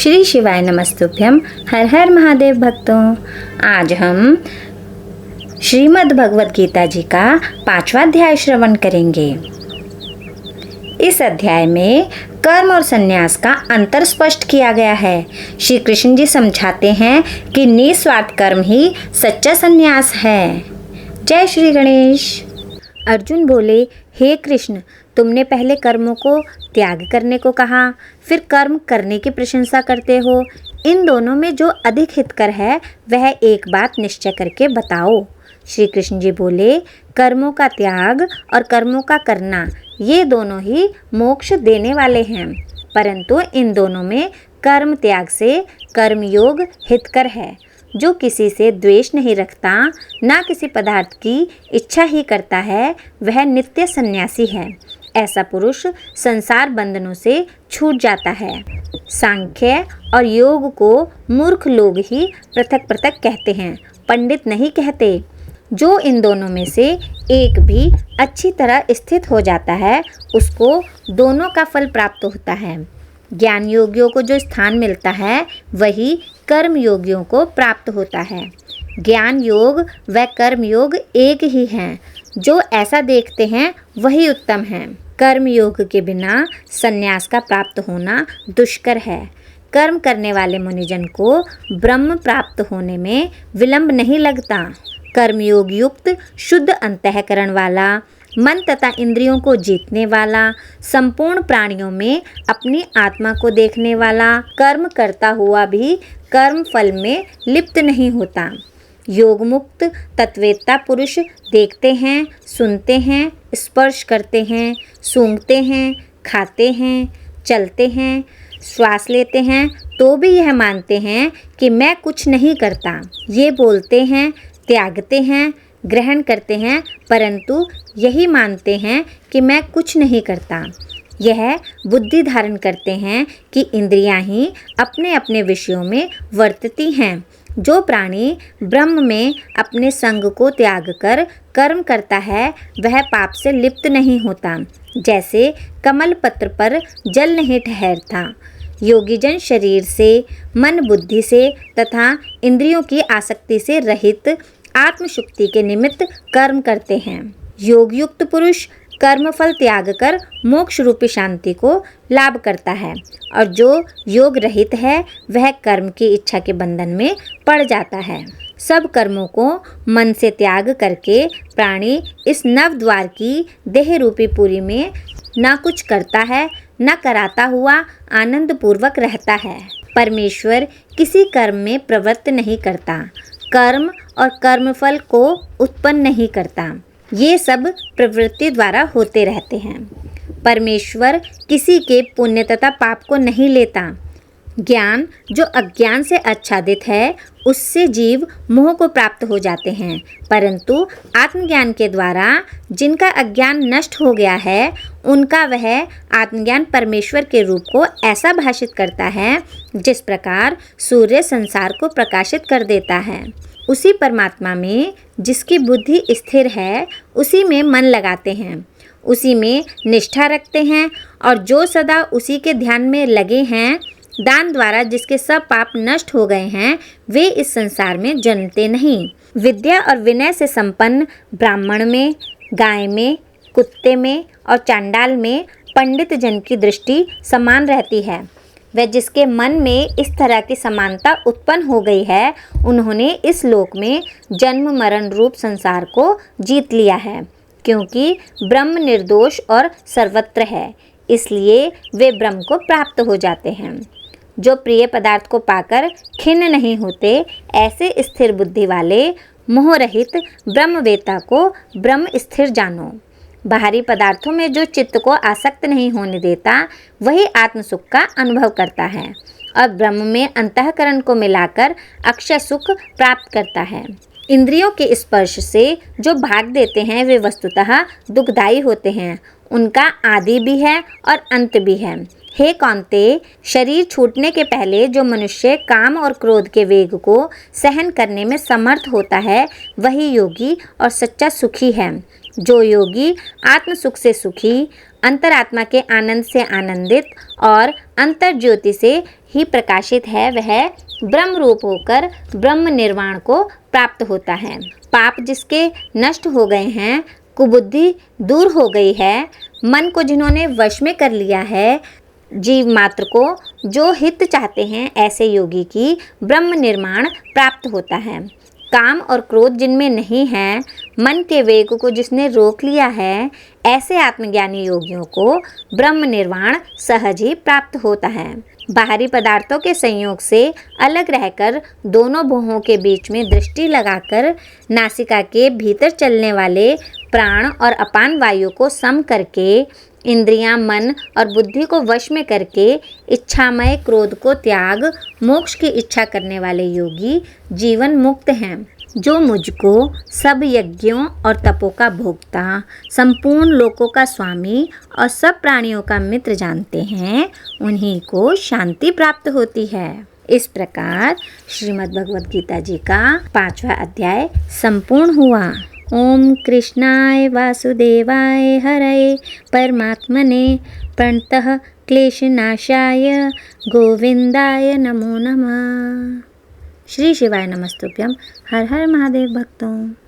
श्री शिवाय नमस्तुभ्यम। हर हर महादेव भक्तों। आज हम श्रीमद् भगवद गीता जी का 5वां अध्याय श्रवण करेंगे। इस अध्याय में कर्म और संन्यास का अंतर स्पष्ट किया गया है। श्री कृष्ण जी समझाते हैं कि निस्वार्थ कर्म ही सच्चा संन्यास है। जय श्री गणेश। अर्जुन बोले, हे कृष्ण, तुमने पहले कर्मों को त्याग करने को कहा, फिर कर्म करने की प्रशंसा करते हो। इन दोनों में जो अधिक हितकर है वह एक बात निश्चय करके बताओ। श्री कृष्ण जी बोले, कर्मों का त्याग और कर्मों का करना ये दोनों ही मोक्ष देने वाले हैं, परंतु इन दोनों में कर्म त्याग से कर्मयोग हितकर है। जो किसी से द्वेष नहीं रखता, ना किसी पदार्थ की इच्छा ही करता है, वह नित्य सन्यासी है। ऐसा पुरुष संसार बंधनों से छूट जाता है। सांख्य और योग को मूर्ख लोग ही पृथक पृथक कहते हैं, पंडित नहीं कहते। जो इन दोनों में से एक भी अच्छी तरह स्थित हो जाता है, उसको दोनों का फल प्राप्त होता है। ज्ञान योगियों को जो स्थान मिलता है वही कर्म योगियों को प्राप्त होता है। ज्ञान योग व कर्म योग एक ही हैं। जो ऐसा देखते हैं वही उत्तम है। कर्म योग के बिना संन्यास का प्राप्त होना दुष्कर है। कर्म करने वाले मुनिजन को ब्रह्म प्राप्त होने में विलंब नहीं लगता। कर्मयोग युक्त शुद्ध अंतःकरण वाला, मन तथा इंद्रियों को जीतने वाला, संपूर्ण प्राणियों में अपनी आत्मा को देखने वाला, कर्म करता हुआ भी कर्म फल में लिप्त नहीं होता। योग मुक्त तत्वेत्ता पुरुष देखते हैं, सुनते हैं, स्पर्श करते हैं, सूंघते हैं, खाते हैं, चलते हैं, श्वास लेते हैं, तो भी यह मानते हैं कि मैं कुछ नहीं करता। ये बोलते हैं, त्यागते हैं, ग्रहण करते हैं, परंतु यही मानते हैं कि मैं कुछ नहीं करता। यह बुद्धि धारण करते हैं कि इंद्रियां ही अपने अपने विषयों में वर्तती हैं। जो प्राणी ब्रह्म में अपने संग को त्याग कर कर्म करता है वह पाप से लिप्त नहीं होता। जैसे कमल पत्र पर जल नहीं ठहरता। योगीजन शरीर से, मन बुद्धि से तथा इंद्रियों की आसक्ति से रहित आत्मशुक्ति के निमित्त कर्म करते हैं। योग युक्त पुरुष कर्मफल त्याग कर मोक्ष रूपी शांति को लाभ करता है, और जो योग रहित है वह कर्म की इच्छा के बंधन में पड़ जाता है। सब कर्मों को मन से त्याग करके प्राणी इस नव द्वार की देह रूपी पुरी में न कुछ करता है, न कराता हुआ आनंद पूर्वक रहता है। परमेश्वर किसी कर्म में प्रवृत्त नहीं करता, कर्म और कर्मफल को उत्पन्न नहीं करता। ये सब प्रवृत्ति द्वारा होते रहते हैं। परमेश्वर किसी के पुण्य तथा पाप को नहीं लेता। ज्ञान जो अज्ञान से आच्छादित है उससे जीव मोह को प्राप्त हो जाते हैं, परंतु आत्मज्ञान के द्वारा जिनका अज्ञान नष्ट हो गया है उनका वह आत्मज्ञान परमेश्वर के रूप को ऐसा भाषित करता है जिस प्रकार सूर्य संसार को प्रकाशित कर देता है। उसी परमात्मा में जिसकी बुद्धि स्थिर है उसी में मन लगाते हैं, उसी में निष्ठा रखते हैं, और जो सदा उसी के ध्यान में लगे हैं, दान द्वारा जिसके सब पाप नष्ट हो गए हैं, वे इस संसार में जन्मते नहीं। विद्या और विनय से संपन्न ब्राह्मण में, गाय में, कुत्ते में और चांडाल में पंडित जन की दृष्टि समान रहती है। वह जिसके मन में इस तरह की समानता उत्पन्न हो गई है, उन्होंने इस लोक में जन्म मरण रूप संसार को जीत लिया है, क्योंकि ब्रह्म निर्दोष और सर्वत्र है, इसलिए वे ब्रह्म को प्राप्त हो जाते हैं। जो प्रिय पदार्थ को पाकर खिन्न नहीं होते, ऐसे स्थिर बुद्धि वाले मोह रहित ब्रह्मवेत्ता को ब्रह्म स्थिर जानो। बाहरी पदार्थों में जो चित्त को आसक्त नहीं होने देता वही आत्मसुख का अनुभव करता है, और ब्रह्म में अंतःकरण को मिलाकर अक्षय सुख प्राप्त करता है। इंद्रियों के स्पर्श से जो भाग देते हैं वे वस्तुतः दुखदायी होते हैं। उनका आदि भी है और अंत भी है। हे कौन्तेय, शरीर छूटने के पहले जो मनुष्य काम और क्रोध के वेग को सहन करने में समर्थ होता है वही योगी और सच्चा सुखी है। जो योगी आत्म सुख से सुखी, अंतरात्मा के आनंद से आनंदित और अंतर ज्योति से ही प्रकाशित है, वह ब्रह्म रूप होकर ब्रह्म निर्वाण को प्राप्त होता है। पाप जिसके नष्ट हो गए हैं, कुबुद्धि दूर हो गई है, मन को जिन्होंने वश में कर लिया है, जीव मात्र को जो हित चाहते हैं, ऐसे योगी की ब्रह्म निर्माण प्राप्त होता है। काम और क्रोध जिनमें नहीं है, मन के वेग को जिसने रोक लिया है, ऐसे आत्मज्ञानी योगियों को ब्रह्म निर्वाण सहज ही प्राप्त होता है। बाहरी पदार्थों के संयोग से अलग रहकर दोनों भुवों के बीच में दृष्टि लगाकर नासिका के भीतर चलने वाले प्राण और अपान वायु को सम करके, इंद्रियां, मन और बुद्धि को वश में करके इच्छामय क्रोध को त्याग मोक्ष की इच्छा करने वाले योगी जीवन मुक्त हैं। जो मुझको सब यज्ञों और तपों का भोक्ता, संपूर्ण लोकों का स्वामी और सब प्राणियों का मित्र जानते हैं, उन्हीं को शांति प्राप्त होती है। इस प्रकार श्रीमद् भगवद गीता जी का 5वां अध्याय संपूर्ण हुआ। ओम कृष्णाय वासुदेवाय हरये परमात्मने प्रणतः क्लेशनाशाय गोविंदाय नमो नमः। श्री शिवाय नमस्तुभ्यं। हर हर महादेव भक्तों।